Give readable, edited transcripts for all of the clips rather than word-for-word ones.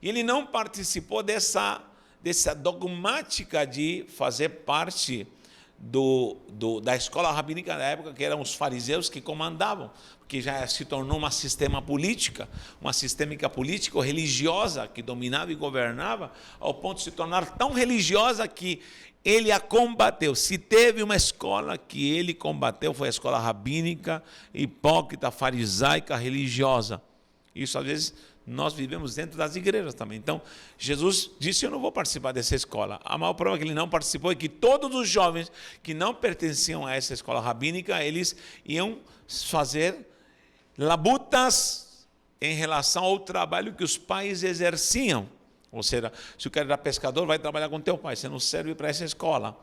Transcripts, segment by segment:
E ele não participou dessa dogmática de fazer parte da escola rabínica da época, que eram os fariseus que comandavam, porque já se tornou uma sistêmica político-religiosa que dominava e governava, ao ponto de se tornar tão religiosa que ele a combateu. Se teve uma escola que ele combateu, foi a escola rabínica, hipócrita, farisaica, religiosa. Isso, às vezes, nós vivemos dentro das igrejas também. Então, Jesus disse, eu não vou participar dessa escola. A maior prova que ele não participou é que todos os jovens que não pertenciam a essa escola rabínica, eles iam fazer labutas em relação ao trabalho que os pais exerciam. Ou seja, se o cara era pescador, vai trabalhar com teu pai, você não serve para essa escola.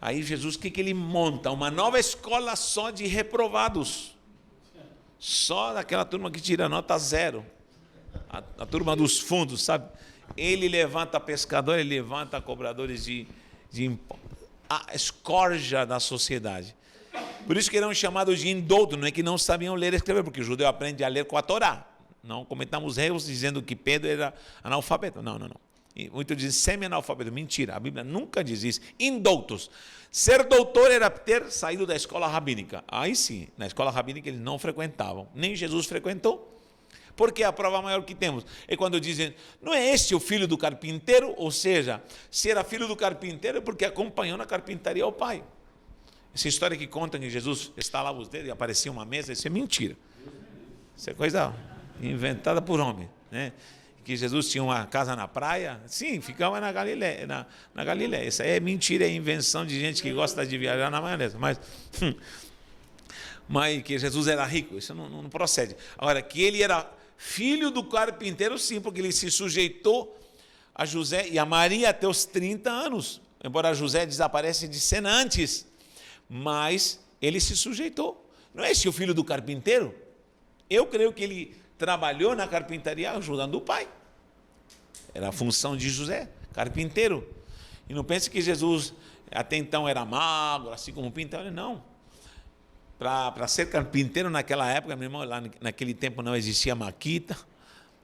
Aí Jesus, o que ele monta? Uma nova escola só de reprovados. Só daquela turma que tira nota 0. A turma dos fundos, sabe? Ele levanta pescadores, ele levanta cobradores de a escorja da sociedade. Por isso que eram chamados de indoutos, não é que não sabiam ler e escrever, porque o judeu aprende a ler com a Torá. Não cometamos erros dizendo que Pedro era analfabeto. Não. E muitos dizem semi-analfabeto. Mentira, a Bíblia nunca diz isso. Indoutos. Ser doutor era ter saído da escola rabínica. Aí sim, na escola rabínica eles não frequentavam. Nem Jesus frequentou. Porque a prova maior que temos é quando dizem, não é este o filho do carpinteiro? Ou seja, se era filho do carpinteiro é porque acompanhou na carpintaria o pai. Essa história que contam que Jesus estalava os dedos e aparecia uma mesa, isso é mentira. Isso é coisa inventada por homem, né? Que Jesus tinha uma casa na praia, sim, ficava na Galileia, na Galileia. Isso aí é mentira, é invenção de gente que gosta de viajar na maionese, mas que Jesus era rico, isso não procede. Agora, que ele era filho do carpinteiro, sim, porque ele se sujeitou a José e a Maria até os 30 anos, embora José desaparece de cena antes, mas ele se sujeitou. Não é esse o filho do carpinteiro? Eu creio que ele trabalhou na carpintaria ajudando o pai. Era a função de José, carpinteiro. E não pense que Jesus até então era magro, assim como pintor. Não. Para ser carpinteiro naquela época, meu irmão, lá naquele tempo não existia maquita,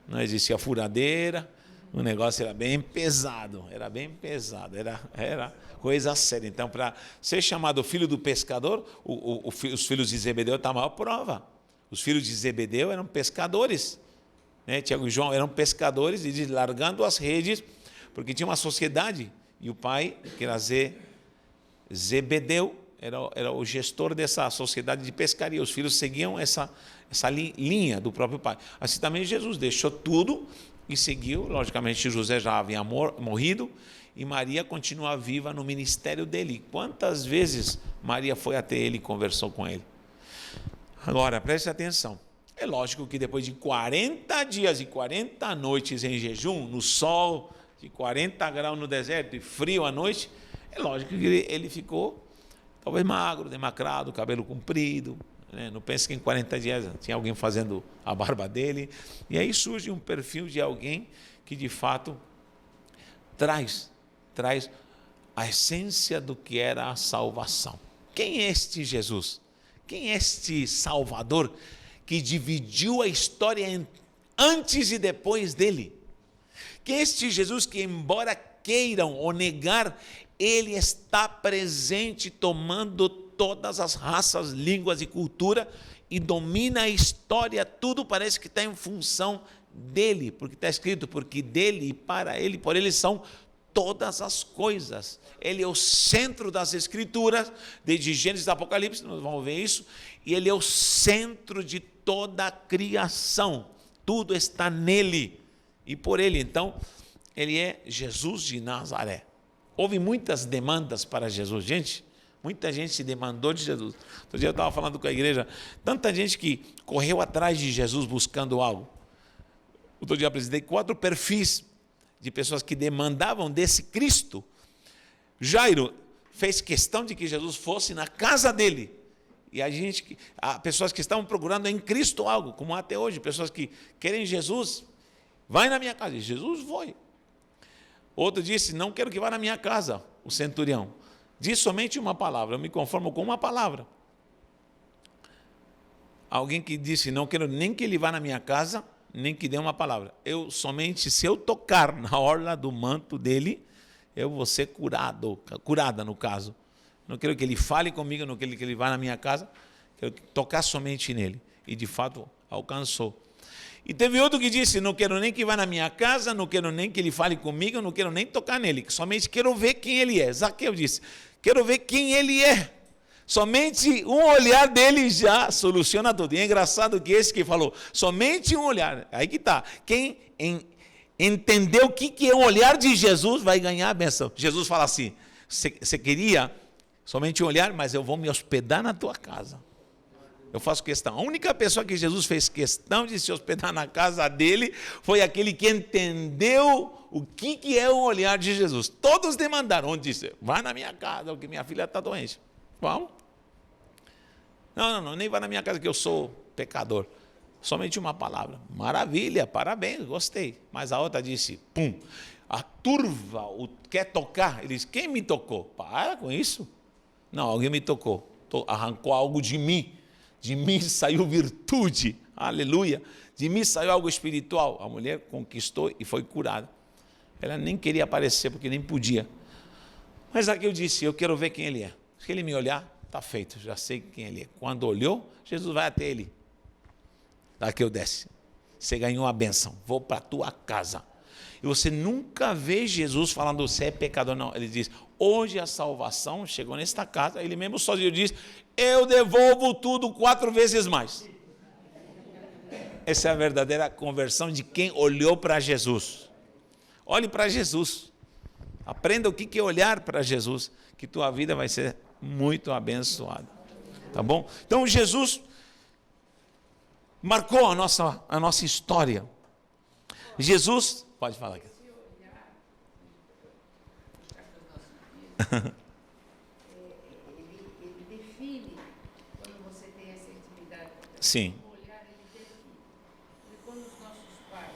não existia furadeira, o negócio era bem pesado, era coisa séria. Então, para ser chamado filho do pescador, os filhos de Zebedeu estavam à prova. Os filhos de Zebedeu eram pescadores, né? Tiago e João eram pescadores e largando as redes, porque tinha uma sociedade, e o pai, que era Zebedeu, era o gestor dessa sociedade de pescaria. Os filhos seguiam essa linha do próprio pai. Assim também Jesus deixou tudo e seguiu. Logicamente, José já havia morrido e Maria continua viva no ministério dele. Quantas vezes Maria foi até ele e conversou com ele? Agora, preste atenção. É lógico que depois de 40 dias e 40 noites em jejum, no sol, de 40 graus no deserto e frio à noite, é lógico que ele ficou talvez magro, demacrado, cabelo comprido, né? Não pense que em 40 dias tinha alguém fazendo a barba dele. E aí surge um perfil de alguém que de fato traz a essência do que era a salvação. Quem é este Jesus? Quem é este Salvador que dividiu a história antes e depois dele? Quem é este Jesus que, embora queiram ou negar, ele está presente, tomando todas as raças, línguas e cultura e domina a história, tudo parece que está em função dele, porque está escrito, porque dele e para ele, por ele são todas as coisas. Ele é o centro das Escrituras, desde Gênesis a Apocalipse, nós vamos ver isso, e ele é o centro de toda a criação, tudo está nele e por ele. Então, ele é Jesus de Nazaré. Houve muitas demandas para Jesus, gente, muita gente se demandou de Jesus. Outro dia eu estava falando com a igreja, tanta gente que correu atrás de Jesus buscando algo. Outro dia eu apresentei 4 perfis de pessoas que demandavam desse Cristo. Jairo fez questão de que Jesus fosse na casa dele. E há pessoas que estavam procurando em Cristo algo, como até hoje, pessoas que querem Jesus, vai na minha casa. E Jesus foi. Outro disse, não quero que vá na minha casa, o centurião. Diz somente uma palavra, eu me conformo com uma palavra. Alguém que disse, não quero nem que ele vá na minha casa, nem que dê uma palavra. Eu somente, se eu tocar na orla do manto dele, eu vou ser curada no caso. Não quero que ele fale comigo, não quero que ele vá na minha casa, quero tocar somente nele. E de fato alcançou. E teve outro que disse, não quero nem que vá na minha casa, não quero nem que ele fale comigo, não quero nem tocar nele, somente quero ver quem ele é. Zaqueu disse, quero ver quem ele é. Somente um olhar dele já soluciona tudo. E é engraçado que esse que falou, somente um olhar, aí que está. Quem entendeu o que é o olhar de Jesus vai ganhar a benção. Jesus fala assim, você queria somente um olhar, mas eu vou me hospedar na tua casa. Eu faço questão. A única pessoa que Jesus fez questão de se hospedar na casa dele foi aquele que entendeu o que é o olhar de Jesus. Todos demandaram, onde disse, vai na minha casa, porque minha filha está doente. Vamos? Não, nem vai na minha casa que eu sou pecador. Somente uma palavra. Maravilha, parabéns, gostei. Mas a outra disse, pum, a turva quer tocar. Ele disse, quem me tocou? Para com isso. Não, alguém me tocou. Arrancou algo de mim. De mim saiu virtude. Aleluia. De mim saiu algo espiritual. A mulher conquistou e foi curada. Ela nem queria aparecer, porque nem podia. Mas aqui eu disse, eu quero ver quem ele é. Se ele me olhar, está feito, já sei quem ele é. Quando olhou, Jesus vai até ele. Daqui eu desce. Você ganhou a benção, vou para a tua casa. E você nunca vê Jesus falando, você é pecador, não. Ele diz, hoje a salvação chegou nesta casa. Ele mesmo sozinho diz, eu devolvo tudo 4 vezes mais. Essa é a verdadeira conversão de quem olhou para Jesus. Olhe para Jesus. Aprenda o que é olhar para Jesus, que tua vida vai ser muito abençoada. Tá bom? Então Jesus marcou a nossa história. Jesus, pode falar aqui. Ele define quando você tem essa intimidade. Sim. O olhar ele define. E quando os nossos pais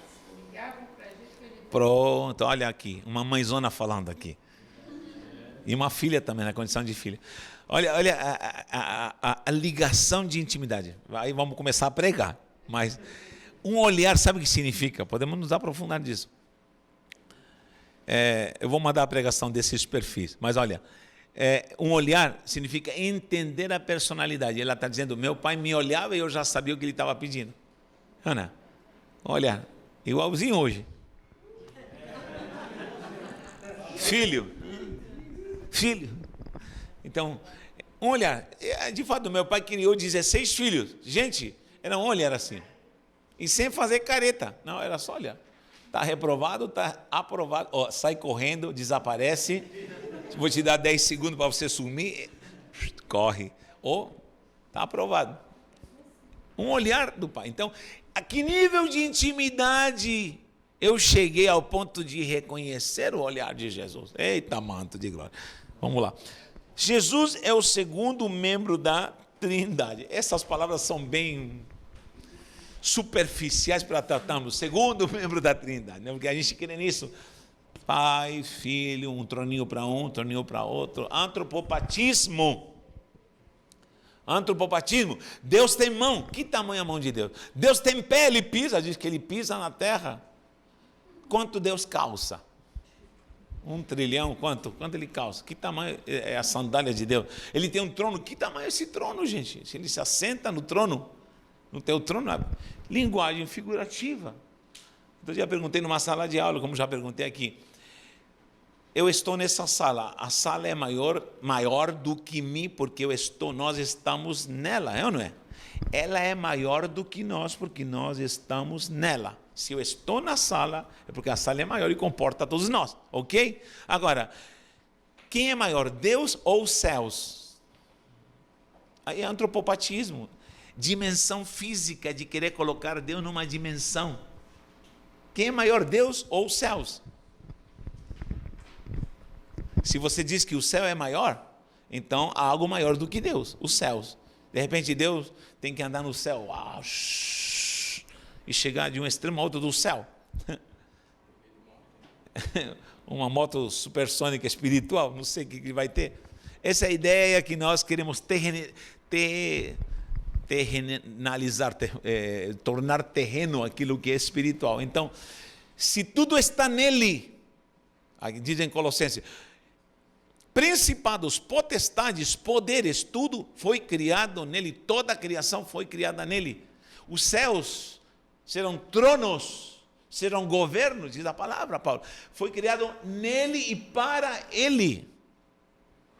olhavam para a gente, ele... Pronto, olha aqui, uma mãezona falando aqui. E uma filha também, na condição de filha. Olha a ligação de intimidade. Aí vamos começar a pregar. Mas um olhar, sabe o que significa? Podemos nos aprofundar nisso. Eu vou mandar a pregação desses perfis. Mas olha, um olhar significa entender a personalidade. Ela está dizendo, meu pai me olhava e eu já sabia o que ele estava pedindo. Ana, olha, igualzinho hoje. Filho. Então, um olhar. De fato, meu pai criou 16 filhos. Gente, era um olhar assim. E sem fazer careta. Não, era só olhar. Está reprovado, está aprovado. Oh, sai correndo, desaparece. Vou te dar 10 segundos para você sumir. Corre. Ou está aprovado. Um olhar do pai. Então, a que nível de intimidade eu cheguei ao ponto de reconhecer o olhar de Jesus? Eita, manto de glória. Vamos lá. Jesus é o segundo membro da Trindade. Essas palavras são bem superficiais para tratarmos. O segundo membro da Trindade, né? Porque a gente crê nisso. Pai, Filho, um troninho para um troninho para outro. Antropopatismo. Deus tem mão. Que tamanho a mão de Deus? Deus tem pé, ele pisa. Diz que ele pisa na terra. Quanto Deus calça? 1 trilhão, quanto ele calça? Que tamanho é a sandália de Deus? Ele tem um trono, que tamanho é esse trono, gente? Se ele se assenta no trono, no teu trono, é linguagem figurativa. Outro dia eu perguntei numa sala de aula, como já perguntei aqui, eu estou nessa sala, a sala é maior do que mim, porque nós estamos nela, é ou não é? Ela é maior do que nós, porque nós estamos nela. Se eu estou na sala, é porque a sala é maior e comporta todos nós, ok? Agora, quem é maior, Deus ou os céus? Aí é antropopatismo, dimensão física de querer colocar Deus numa dimensão. Quem é maior, Deus ou os céus? Se você diz que o céu é maior, então há algo maior do que Deus, os céus. De repente Deus tem que andar no céu, e chegar de um extremo ao outro do céu. Uma moto supersônica espiritual, não sei o que vai ter. Essa é a ideia que nós queremos ter terrenalizar, tornar terreno aquilo que é espiritual. Então, se tudo está nele, aqui diz em Colossenses, principados, potestades, poderes, tudo foi criado nele, toda a criação foi criada nele. Os céus serão tronos, serão governos, diz a palavra, Paulo. Foi criado nele e para ele.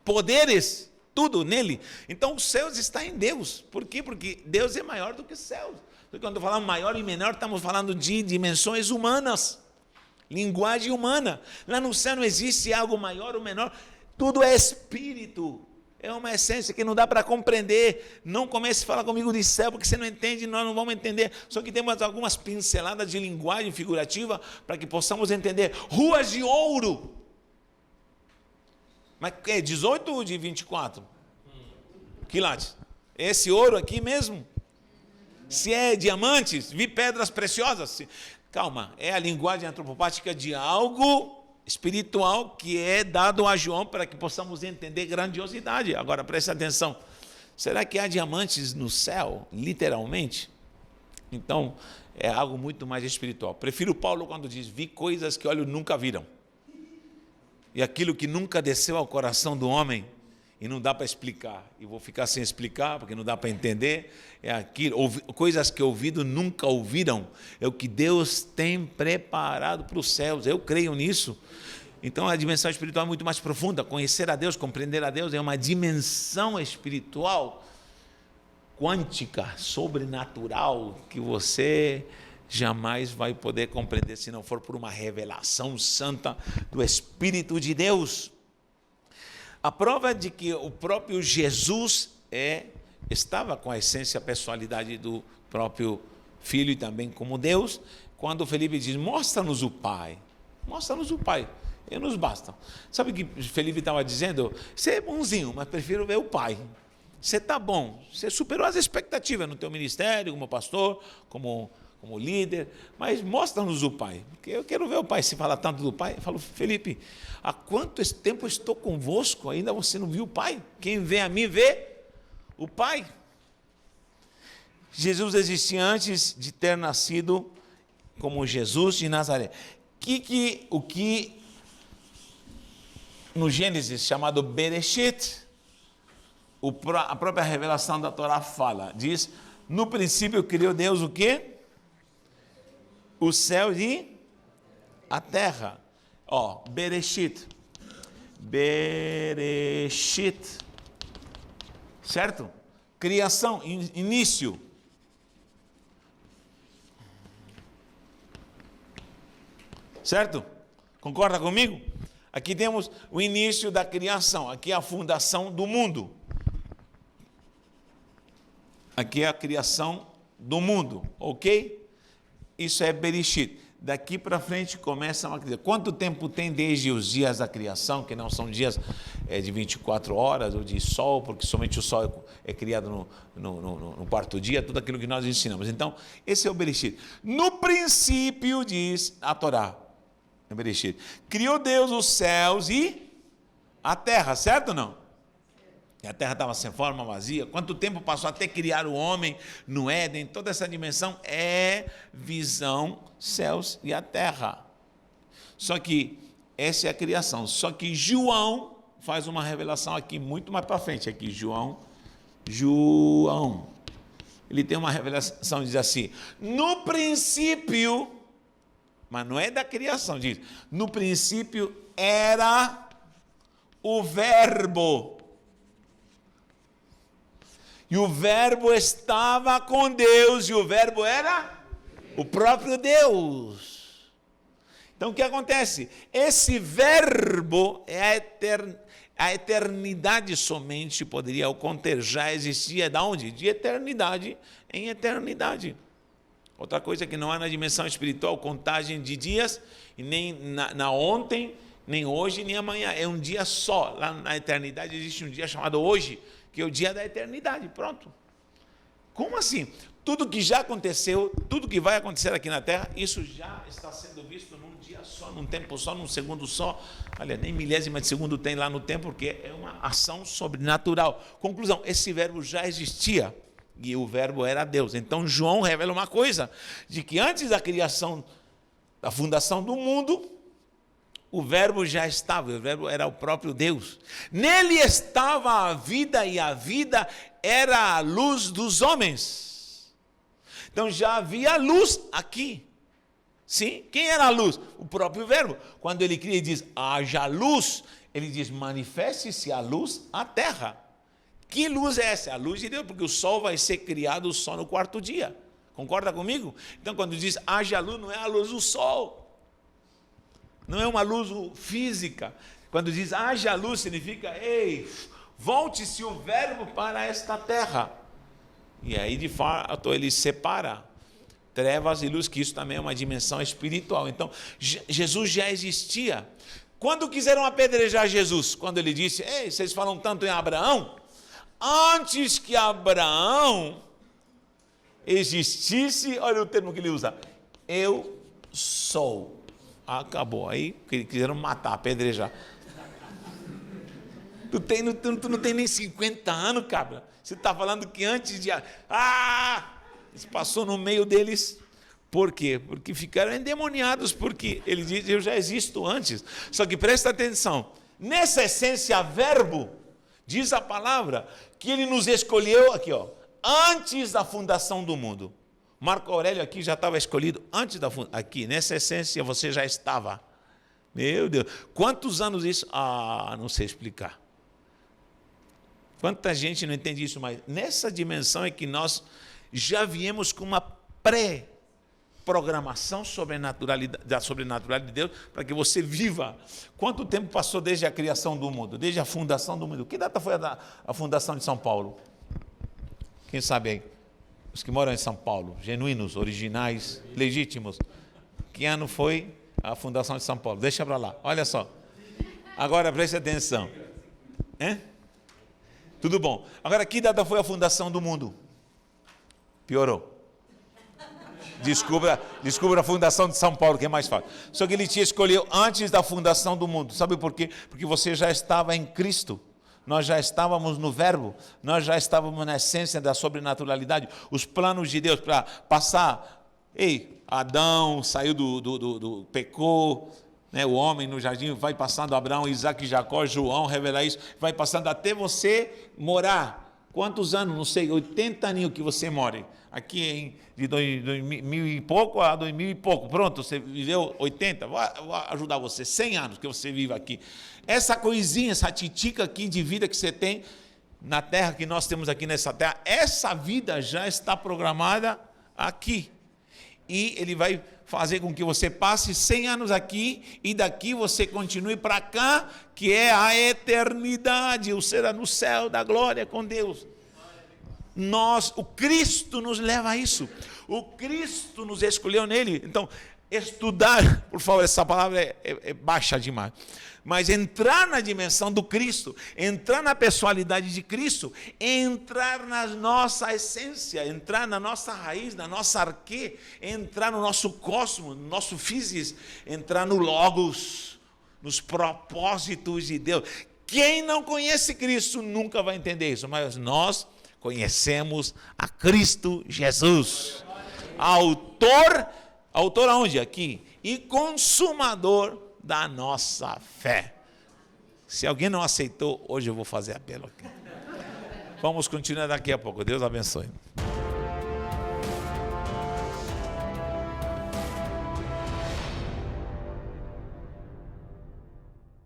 Poderes, tudo nele. Então os céus estão em Deus. Por quê? Porque Deus é maior do que os céus. Porque quando falamos maior e menor, estamos falando de dimensões humanas, linguagem humana. Lá no céu não existe algo maior ou menor. Tudo é espírito, é uma essência que não dá para compreender. Não comece a falar comigo de céu, porque você não entende, nós não vamos entender. Só que temos algumas pinceladas de linguagem figurativa para que possamos entender. Ruas de ouro. Mas é 18 ou de 24? Quilates. Esse ouro aqui mesmo? Se é diamantes, vi pedras preciosas. Calma, é a linguagem antropopática de algo espiritual que é dado a João para que possamos entender grandiosidade. Agora preste atenção, será que há diamantes no céu, literalmente? Então é algo muito mais espiritual. Prefiro Paulo quando diz, vi coisas que olhos nunca viram, e aquilo que nunca desceu ao coração do homem, e não dá para explicar, e vou ficar sem explicar, porque não dá para entender, é aquilo, coisas que ouvido nunca ouviram, é o que Deus tem preparado para os céus, eu creio nisso. Então a dimensão espiritual é muito mais profunda, conhecer a Deus, compreender a Deus, é uma dimensão espiritual, quântica, sobrenatural, que você jamais vai poder compreender, se não for por uma revelação santa do Espírito de Deus. A prova de que o próprio Jesus estava com a essência, a personalidade do próprio Filho e também como Deus, quando Felipe diz, mostra-nos o Pai, e nos basta. Sabe o que Felipe estava dizendo? Você é bonzinho, mas prefiro ver o Pai. Você está bom, você superou as expectativas no teu ministério, como pastor, como líder, mas mostra-nos o Pai, porque eu quero ver o Pai. Se fala tanto do Pai, eu falo, Felipe, há quanto tempo estou convosco, ainda você não viu o Pai? Quem vê a mim, vê o Pai. Jesus existia antes de ter nascido como Jesus de Nazaré. O que no Gênesis, chamado Bereshit, a própria revelação da Torá fala, diz, no princípio criou Deus o quê? O céu e a terra. Bereshit. Certo? Criação, início. Certo? Concorda comigo? Aqui temos o início da criação. Aqui é a fundação do mundo. Aqui é a criação do mundo, ok? Isso é Bereshit. Daqui para frente começa uma criação. Quanto tempo tem desde os dias da criação, que não são dias de 24 horas, ou de sol, porque somente o sol é criado no quarto dia, tudo aquilo que nós ensinamos. Então, esse é o Bereshit. No princípio, diz a Torá, é Bereshit, criou Deus os céus e a terra, certo ou não? E a terra estava sem forma, vazia. Quanto tempo passou até criar o homem no Éden? Toda essa dimensão é visão, céus e a terra. Só que essa é a criação. Só que João faz uma revelação aqui muito mais para frente. Aqui, João. Ele tem uma revelação, diz assim, no princípio, mas não é da criação, diz, no princípio era o Verbo. E o Verbo estava com Deus, e o Verbo era o próprio Deus. Então o que acontece? Esse Verbo é a eternidade somente poderia o conter, já existia de onde? De eternidade em eternidade. Outra coisa que não há na dimensão espiritual, contagem de dias, e nem na ontem, nem hoje, nem amanhã, é um dia só. Lá na eternidade existe um dia chamado hoje, que é o dia da eternidade, pronto. Como assim? Tudo que já aconteceu, tudo que vai acontecer aqui na Terra, isso já está sendo visto num dia só, num tempo só, num segundo só. Olha, nem milésima de segundo tem lá no tempo, porque é uma ação sobrenatural. Conclusão, esse verbo já existia e o verbo era Deus. Então João revela uma coisa, de que antes da criação, da fundação do mundo, o verbo já estava, o verbo era o próprio Deus. Nele estava a vida, e a vida era a luz dos homens. Então já havia luz aqui. Sim, quem era a luz? O próprio verbo. Quando ele cria e diz, haja luz, ele diz, manifeste-se a luz à terra. Que luz é essa? A luz de Deus, porque o sol vai ser criado só no quarto dia. Concorda comigo? Então quando diz, haja luz, não é a luz do sol. Não é uma luz física. Quando diz, haja luz, significa, ei, volte-se o verbo para esta terra. E aí, de fato, ele separa trevas e luz, que isso também é uma dimensão espiritual. Então, Jesus já existia. Quando quiseram apedrejar Jesus? Quando ele disse, ei, vocês falam tanto em Abraão? Antes que Abraão existisse, olha o termo que ele usa, eu sou. Acabou. Aí quiseram matar, apedrejar. Tu não tem nem 50 anos, cabra. Você está falando que antes de... Isso passou no meio deles. Por quê? Porque ficaram endemoniados, porque ele diz, eu já existo antes. Só que presta atenção, nessa essência verbo, diz a palavra, que ele nos escolheu aqui, ó, antes da fundação do mundo. Marco Aurélio aqui já estava escolhido antes da fundação. Aqui, nessa essência, você já estava. Meu Deus, quantos anos isso? Não sei explicar. Quanta gente não entende isso, mas nessa dimensão é que nós já viemos com uma pré-programação da sobrenatural de Deus, para que você viva. Quanto tempo passou desde a criação do mundo, desde a fundação do mundo? Que data foi a fundação de São Paulo? Quem sabe aí? Os que moram em São Paulo, genuínos, originais, legítimos. Que ano foi a fundação de São Paulo? Deixa para lá, olha só. Agora preste atenção. Tudo bom. Agora, que data foi a fundação do mundo? Piorou. Descubra a fundação de São Paulo, que é mais fácil. Só que ele te escolheu antes da fundação do mundo. Sabe por quê? Porque você já estava em Cristo. Nós já estávamos no verbo. Nós já estávamos na essência da sobrenaturalidade. Os planos de Deus para passar... Adão saiu pecou... O homem no jardim vai passando, Abraão, Isaac, Jacó, João, revelar isso, vai passando até você morar. Quantos anos? Não sei, 80 aninhos que você more. Aqui de 2000 e pouco a 2000 e pouco. Pronto, você viveu 80, vou ajudar você, 100 anos que você vive aqui. Essa coisinha, essa titica aqui de vida que você tem na terra, que nós temos aqui nessa terra, essa vida já está programada aqui. E ele vai fazer com que você passe 100 anos aqui e daqui você continue para cá, que é a eternidade, ou será no céu da glória com Deus. O Cristo nos leva a isso. O Cristo nos escolheu nele. Então, estudar, por favor, essa palavra é baixa demais. Mas entrar na dimensão do Cristo, entrar na pessoalidade de Cristo, entrar na nossa essência, entrar na nossa raiz, na nossa arquê, entrar no nosso cosmos, no nosso physis, entrar no Logos, nos propósitos de Deus. Quem não conhece Cristo nunca vai entender isso, mas nós conhecemos a Cristo Jesus, autor aonde? Aqui, e consumador da nossa fé. Se alguém não aceitou, hoje eu vou fazer apelo aqui. Vamos continuar daqui a pouco. Deus abençoe.